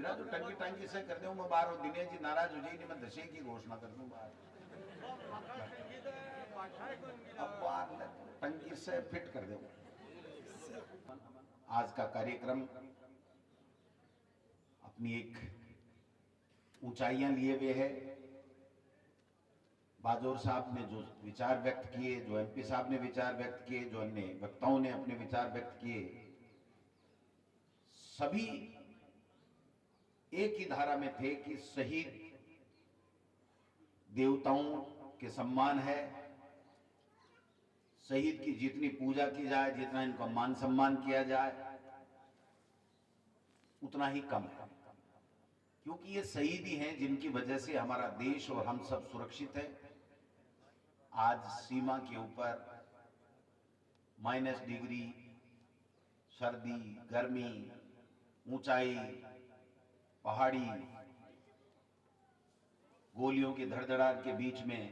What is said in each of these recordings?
मेरा जो टंकी टंकी से कर दूं मैं बाहर हो दिनेश जी नाराज हो जाएगी, मैं दशे की घोषणा कर दूं बाहर। अब बाहर टंकी से फिट कर दूं। आज का कार्यक्रम अपनी एक ऊंचाइयां लिए हुए है। बाजोर साहब ने जो विचार व्यक्त किए, जो एमपी साहब ने विचार व्यक्त किए, जो अन्य वक्ताओं ने अपने विचार व्यक्त किए, सभी एक ही धारा में थे कि शहीद देवताओं के सम्मान है। शहीद की जितनी पूजा की जाए, जितना इनका मान सम्मान किया जाए, उतना ही कम है, क्योंकि ये शहीद ही हैं जिनकी वजह से हमारा देश और हम सब सुरक्षित है। आज सीमा के ऊपर -डिग्री सर्दी, गर्मी, ऊंचाई, पहाड़ी, गोलियों की धड़धड़ाहट के बीच में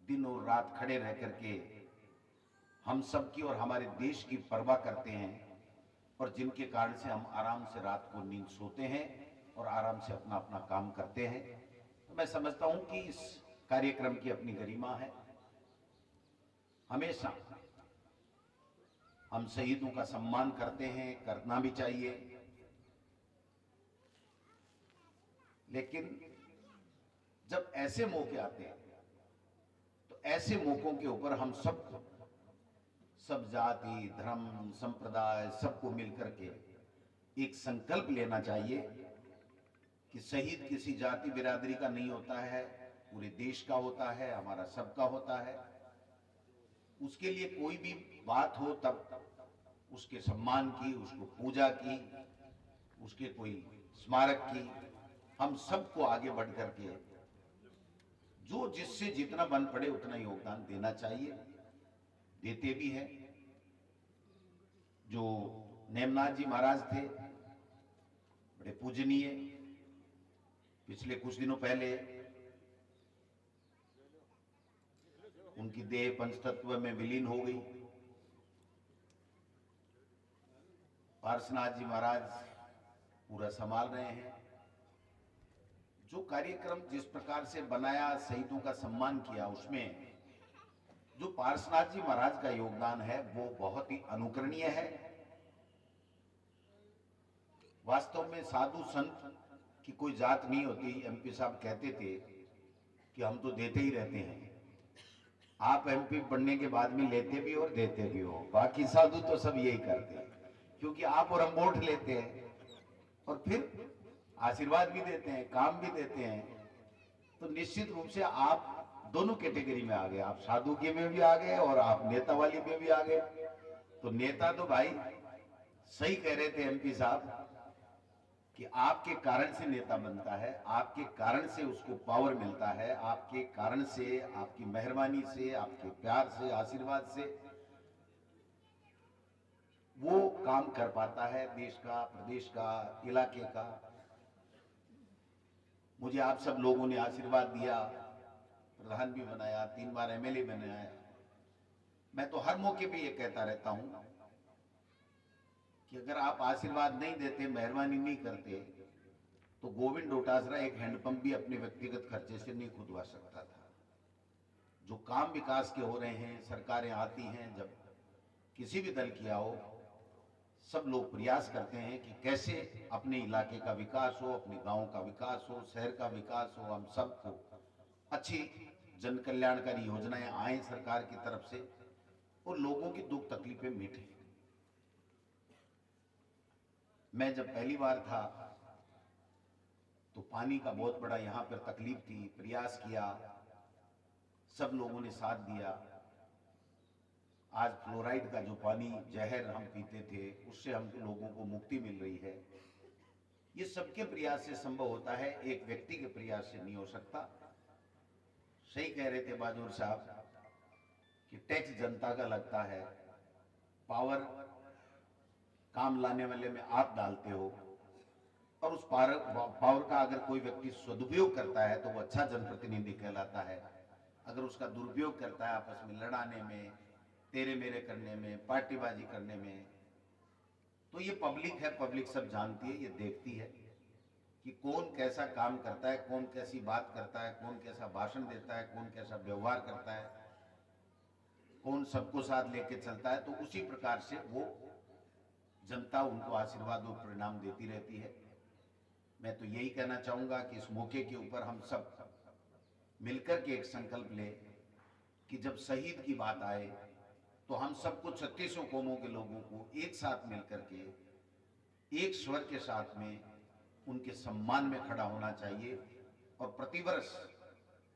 दिन और रात खड़े रह करके हम सबकी और हमारे देश की परवाह करते हैं, और जिनके कारण से हम आराम से रात को नींद सोते हैं और आराम से अपना अपना काम करते हैं। तो मैं समझता हूं कि इस कार्यक्रम की अपनी गरिमा है। हमेशा हम शहीदों का सम्मान करते हैं, करना भी चाहिए, लेकिन जब ऐसे मौके आते हैं तो ऐसे मौकों के ऊपर हम सब जाति, धर्म, संप्रदाय, सबको मिलकर के एक संकल्प लेना चाहिए कि शहीद किसी जाति बिरादरी का नहीं होता है, पूरे देश का होता है, हमारा सबका होता है। उसके लिए कोई भी बात हो तब उसके सम्मान की, उसको पूजा की, उसके कोई स्मारक की, हम सबको आगे बढ़ करके जो जिससे जितना बन पड़े उतना योगदान देना चाहिए, देते भी हैं। जो नेमनाथ जी महाराज थे, बड़े पूजनीय, पिछले कुछ दिनों पहले उनकी देह पंचतत्व में विलीन हो गई। पार्श्वनाथ जी महाराज पूरा संभाल रहे हैं। जो कार्यक्रम जिस प्रकार से बनाया, शहीदों का सम्मान किया, उसमें जो पार्श्वनाथ जी महाराज का योगदान है वो बहुत ही अनुकरणीय है। वास्तव में साधु संत की कोई जात नहीं होती। एमपी साहब कहते थे कि हम तो देते ही रहते हैं। आप एमपी बनने के बाद में लेते भी और देते भी हो, बाकी साधु तो सब यही करते हैं, क्योंकि आप और हम वोट लेते हैं और फिर आशीर्वाद भी देते हैं, काम भी देते हैं। तो निश्चित रूप से आप दोनों कैटेगरी में आ गए, आप साधु के में भी आ गए और आप नेता वाली में भी आ गए। तो नेता तो भाई सही कह रहे थे एमपी साहब कि आपके कारण से नेता बनता है, आपके कारण से उसको पावर मिलता है, आपके कारण से, आपकी मेहरबानी से, आपके प्यार से, आशीर्वाद से वो काम कर पाता है, देश का, प्रदेश का, इलाके का। मुझे आप सब लोगों ने आशीर्वाद दिया, प्रधान भी बनाया, 3 बार एमएलए बनाया। मैं तो हर मौके पे ये कहता रहता हूं कि अगर आप आशीर्वाद नहीं देते, मेहरबानी नहीं करते, तो गोविंद डोटासरा एक हैंडपंप भी अपने व्यक्तिगत खर्चे से नहीं खुदवा सकता था। जो काम विकास के हो रहे हैं, सरकारें आती हैं, जब किसी भी दल की आओ, सब लोग प्रयास करते हैं कि कैसे अपने इलाके का विकास हो, अपने गांव का विकास हो, शहर का विकास हो, हम सबको अच्छी जन कल्याणकारी योजनाएं आए सरकार की तरफ से और लोगों की दुख तकलीफें मिटे। मैं जब पहली बार था तो पानी का बहुत बड़ा यहाँ पर तकलीफ थी, प्रयास किया, सब लोगों ने साथ दिया। आज फ्लोराइड का जो पानी जहर हम पीते थे, उससे हम लोगों को मुक्ति मिल रही है। ये सबके प्रयास से संभव होता है, एक व्यक्ति के प्रयास से नहीं हो सकता। सही कह रहे थे बाजोर साहब कि टैक्स जनता का लगता है, पावर काम लाने वाले में आप डालते हो, और उस पावर का अगर कोई व्यक्ति सदुपयोग करता है तो वो अच्छा जनप्रतिनिधि कहलाता है। अगर उसका दुरुपयोग करता है आपस में लड़ाने में, तेरे मेरे करने में, पार्टीबाजी करने में, तो ये पब्लिक है, पब्लिक सब जानती है, ये देखती है कि कौन कैसा काम करता है, कौन कैसी बात करता है, कौन कैसा भाषण देता है, कौन कैसा व्यवहार करता है, कौन सबको साथ लेके चलता है। तो उसी प्रकार से वो जनता उनको आशीर्वाद और परिणाम देती रहती है। मैं तो यही कहना चाहूंगा कि इस मौके के ऊपर हम सब मिलकर के एक संकल्प लें कि जब शहीद की बात आए तो हम सबको 36 कौमों के लोगों को एक साथ मिलकर के एक स्वर के साथ में उनके सम्मान में खड़ा होना चाहिए। और प्रतिवर्ष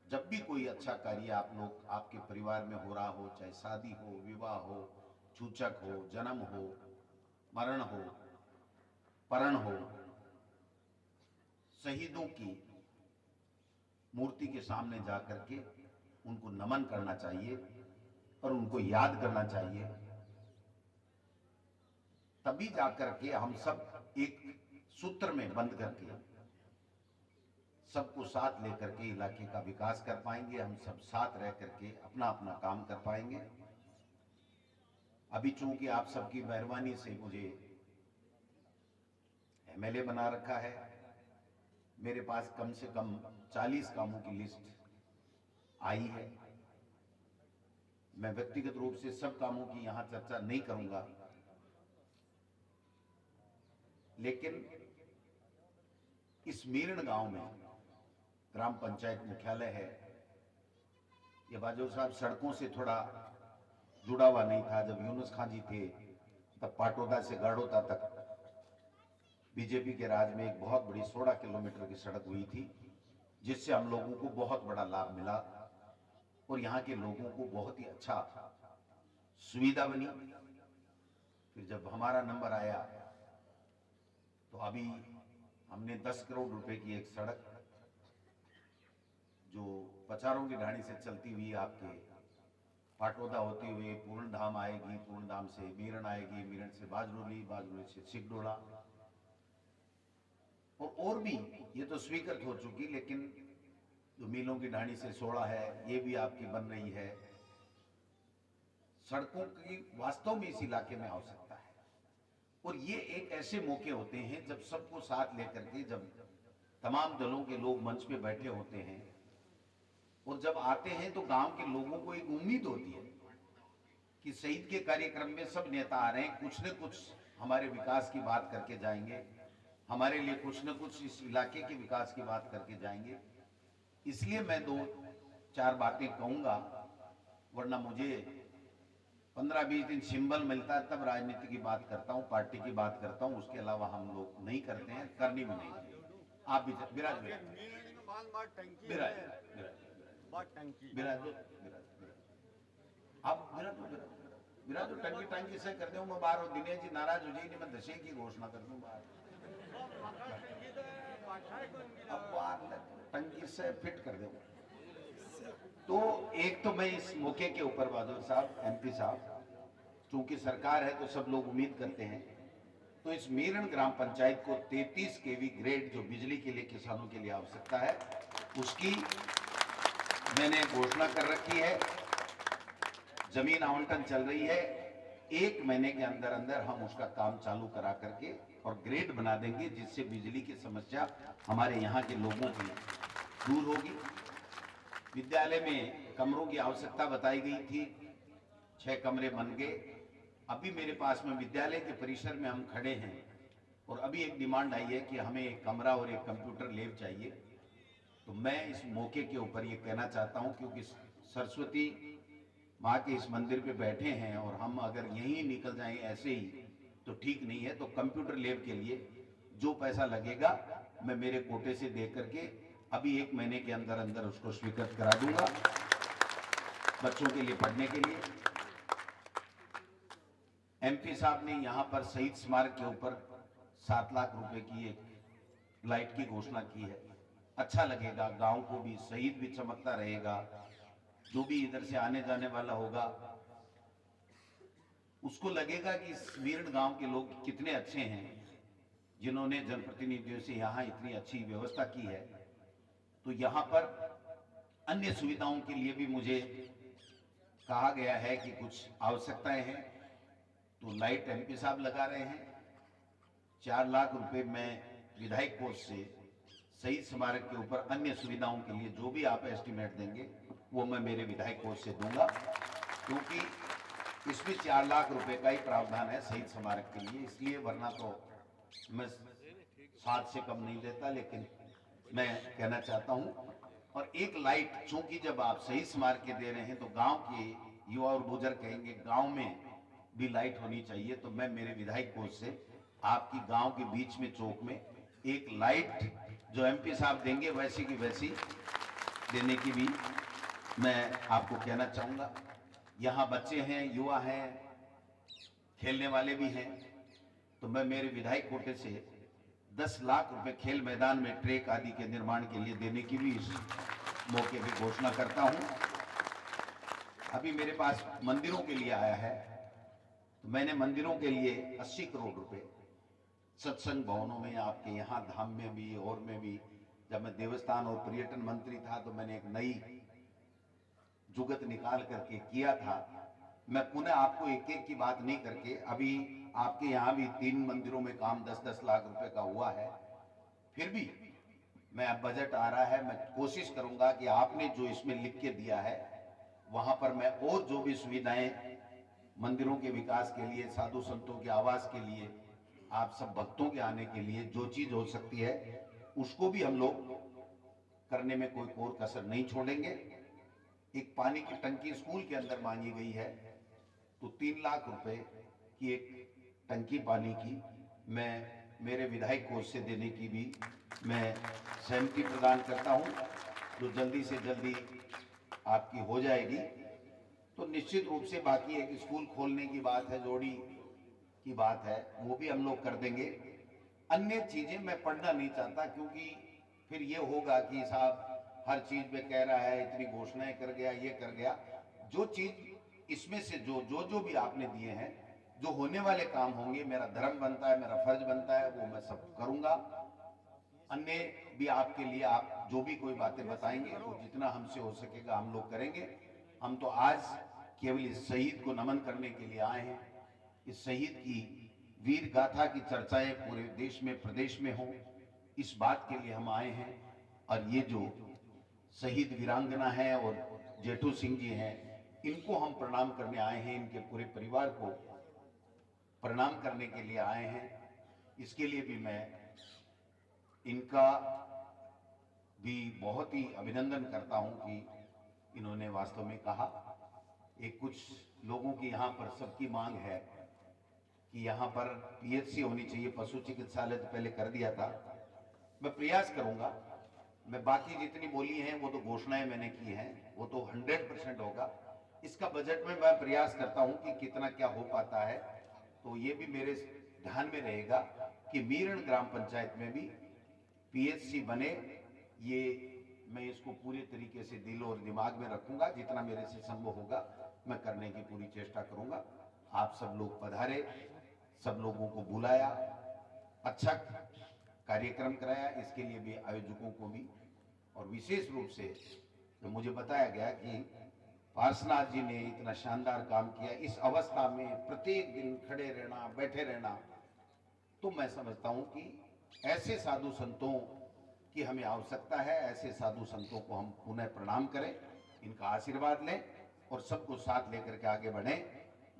जब भी कोई अच्छा कार्य आप लोग आपके परिवार में हो रहा हो, चाहे शादी हो, विवाह हो, सूचक हो, जन्म हो, मरण हो, परण हो, शहीदों की मूर्ति के सामने जाकर के उनको नमन करना चाहिए और उनको याद करना चाहिए। तभी जाकर के हम सब एक सूत्र में बंद करके सबको साथ लेकर के इलाके का विकास कर पाएंगे। हम सब साथ रह करके अपना अपना काम कर पाएंगे। अभी चूंकि आप सबकी मेहरबानी से मुझे एमएलए बना रखा है, मेरे पास कम से कम 40 कामों की लिस्ट आई है। मैं व्यक्तिगत रूप से सब कामों की यहां चर्चा नहीं करूंगा, लेकिन इस मीरण गांव में ग्राम पंचायत मुख्यालय है। ये बाजोर साहब सड़कों से थोड़ा जुड़ा हुआ नहीं था। जब यूनुस खान जी थे तब पाटोदा से गाड़ोता तक बीजेपी के राज में एक बहुत बड़ी 16 किलोमीटर की सड़क हुई थी, जिससे हम लोगों को बहुत बड़ा लाभ मिला और यहाँ के लोगों को बहुत ही अच्छा सुविधा बनी। फिर जब हमारा नंबर आया तो अभी हमने 10 करोड़ रुपए की एक सड़क जो पचारों की ढाणी से चलती हुई आपके पाटोदा होती हुई पूर्णधाम आएगी, पूर्णधाम से मीरण आएगी, मीरण से बाजरोली, बाजरोली से सिगडोला और भी ये तो स्वीकृत हो चुकी, लेकिन जो मीलों की ढाणी से 16 है ये भी आपकी बन रही है। सड़कों की वास्तव में इस इलाके में आवश्यकता है और ये एक ऐसे मौके होते हैं जब सबको साथ लेकर के, जब तमाम दलों के लोग मंच पे बैठे होते हैं और जब आते हैं तो गांव के लोगों को एक उम्मीद होती है कि शहीद के कार्यक्रम में सब नेता आ रहे हैं, कुछ न कुछ हमारे विकास की बात करके जाएंगे, हमारे लिए कुछ न कुछ इस इलाके के विकास की बात करके जाएंगे। इसलिए मैं 2-4 बातें कहूंगा, वरना मुझे 15-20 दिन सिंबल मिलता है तब राजनीति की बात करता हूँ, पार्टी की बात करता हूँ, उसके अलावा हम लोग नहीं करते हैं, करनी भी नहीं चाहिए। आप भी विराज विराज टंकी टंकी से कर दूं मैं बाहर और दिनेश जी नाराज हो जाएगी, मैं दशे की घोषणा कर दूं बाहर। अब बाहर टंकी से फिट कर दूं। तो एक तो मैं इस मौके के ऊपर बहादुर साहब, एमपी साहब, चूंकि सरकार है तो सब लोग उम्मीद करते हैं, तो इस मीरण ग्राम पंचायत को 33 केवी ग्रेड जो बिजली के लिए किसानों के लिए आवश्यकता है उसकी मैंने घोषणा कर रखी है। जमीन आवंटन चल रही है, 1 महीने के अंदर अंदर हम उसका काम चालू करा करके और ग्रेड बना देंगे, जिससे बिजली की समस्या हमारे यहाँ के लोगों की दूर होगी। विद्यालय में कमरों की आवश्यकता बताई गई थी, 6 कमरे बन गए। अभी मेरे पास में विद्यालय के परिसर में हम खड़े हैं और अभी एक डिमांड आई है कि हमें एक कमरा और एक कंप्यूटर लैब चाहिए। तो मैं इस मौके के ऊपर ये कहना चाहता हूं, क्योंकि सरस्वती माँ के इस मंदिर पे बैठे हैं और हम अगर यहीं निकल जाएं ऐसे ही तो ठीक नहीं है। तो कंप्यूटर लैब के लिए जो पैसा लगेगा मैं मेरे कोटे से दे करके अभी 1 महीने के अंदर अंदर उसको स्वीकृत करा दूंगा बच्चों के लिए पढ़ने के लिए। एमपी साहब ने यहाँ पर शहीद स्मारक के ऊपर 7 लाख रुपए की एक लाइट की घोषणा की है। अच्छा लगेगा, गांव को भी, शहीद भी चमकता रहेगा, जो भी इधर से आने जाने वाला होगा उसको लगेगा कि इस मीरण गांव के लोग कितने अच्छे हैं जिन्होंने जनप्रतिनिधियों से यहाँ इतनी अच्छी व्यवस्था की है। तो यहाँ पर अन्य सुविधाओं के लिए भी मुझे कहा गया है कि कुछ आवश्यकताएं हैं, तो लाइट एमपी साहब लगा रहे हैं, 4 लाख रुपए मैं विधायक कोष से शहीद स्मारक के ऊपर अन्य सुविधाओं के लिए जो भी आप एस्टिमेट देंगे वो मैं मेरे विधायक कोष से दूंगा, क्योंकि इसमें 4 लाख रुपए का ही प्रावधान है शहीद स्मारक के लिए, इसलिए वरना तो मैं 7 से कम नहीं देता। लेकिन मैं कहना चाहता हूं, और एक लाइट, चूंकि जब आप शहीद स्मारक के दे रहे हैं तो गांव के युवा और बुजुर्ग कहेंगे गांव में भी लाइट होनी चाहिए, तो मैं मेरे विधायक कोष से आपकी गांव के बीच में चौक में एक लाइट जो एमपी साहब देंगे वैसी की वैसी देने की भी मैं आपको कहना चाहूंगा। यहाँ बच्चे हैं, युवा हैं, खेलने वाले भी हैं, तो मैं मेरे विधायक कोटे से 10 लाख रुपए खेल मैदान में ट्रैक आदि के निर्माण के लिए देने की भी इस मौके पे घोषणा करता हूं। अभी मेरे पास मंदिरों के लिए आया है, तो मैंने मंदिरों के लिए 80 करोड़ रुपए सत्संग भवनों में, आपके यहाँ धाम में भी और में भी, जब मैं देवस्थान और पर्यटन मंत्री था तो मैंने एक नई जुगत निकाल करके किया था। मैं पुनः आपको एक एक की बात नहीं करके, अभी आपके यहाँ भी 3 मंदिरों में काम 10-10 लाख रुपए का हुआ है, फिर भी मैं अब बजट आ रहा है, मैं कोशिश करूंगा कि आपने जो इसमें लिख के दिया है वहां पर मैं और जो भी सुविधाएं मंदिरों के विकास के लिए, साधु संतों के आवास के लिए, आप सब भक्तों के आने के लिए जो चीज हो सकती है उसको भी हम लोग करने में कोई कोर कसर नहीं छोड़ेंगे। एक पानी की टंकी स्कूल के अंदर मांगी गई है, तो 3 लाख रुपए की एक टंकी पानी की मैं मेरे विधायक कोष से देने की भी मैं सहमति प्रदान करता हूं, जो जल्दी से जल्दी आपकी हो जाएगी। तो निश्चित रूप से बाकी एक स्कूल खोलने की बात है, जोड़ी की बात है, वो भी हम लोग कर देंगे। अन्य चीजें मैं पढ़ना नहीं चाहता, क्योंकि फिर ये होगा कि साहब हर चीज में कह रहा है, इतनी घोषणाएं कर गया, ये कर गया। जो चीज इसमें से जो भी आपने दिए हैं, जो होने वाले काम होंगे, मेरा धर्म बनता है, मेरा फर्ज बनता है, वो मैं सब करूंगा। अन्य भी आपके लिए आप जो भी कोई बातें बताएंगे तो जितना हमसे हो सकेगा हम लोग करेंगे। हम तो आज केवल इस शहीद को नमन करने के लिए आए हैं, इस शहीद की वीर गाथा की चर्चाएं पूरे देश में, प्रदेश में हो, इस बात के लिए हम आए हैं। और ये जो शहीद वीरांगना है और जेठू सिंह जी हैं, इनको हम प्रणाम करने आए हैं, इनके पूरे परिवार को प्रणाम करने के लिए आए हैं। इसके लिए भी मैं इनका भी बहुत ही अभिनंदन करता हूं कि इन्होंने वास्तव में कहा। एक कुछ लोगों की यहाँ पर सबकी मांग है कि यहाँ पर पीएचसी होनी चाहिए, पशु चिकित्सालय तो पहले कर दिया था, मैं प्रयास करूंगा। मैं बाकी जितनी बोली हैं वो तो घोषणाएं मैंने की हैं, वो तो 100% होगा। इसका बजट में मैं प्रयास करता हूं कि कितना क्या हो पाता है, तो ये भी मेरे ध्यान में रहेगा कि मीरण ग्राम पंचायत में भी पीएचसी बने। ये मैं इसको पूरे तरीके से दिल और दिमाग में रखूंगा, जितना मेरे से संभव होगा मैं करने की पूरी चेष्टा करूंगा। आप सब लोग पधारे, सब लोगों को बुलाया, अच्छा कार्यक्रम कराया, इसके लिए भी आयोजकों को भी, और विशेष रूप से तो मुझे बताया गया कि पार्शनाथ जी ने इतना शानदार काम किया। इस अवस्था में प्रत्येक दिन खड़े रहना, बैठे रहना, तो मैं समझता हूं कि ऐसे साधु संतों की हमें आवश्यकता है। ऐसे साधु संतों को हम पुनः प्रणाम करें, इनका आशीर्वाद लें और सबको साथ लेकर के आगे बढ़ें।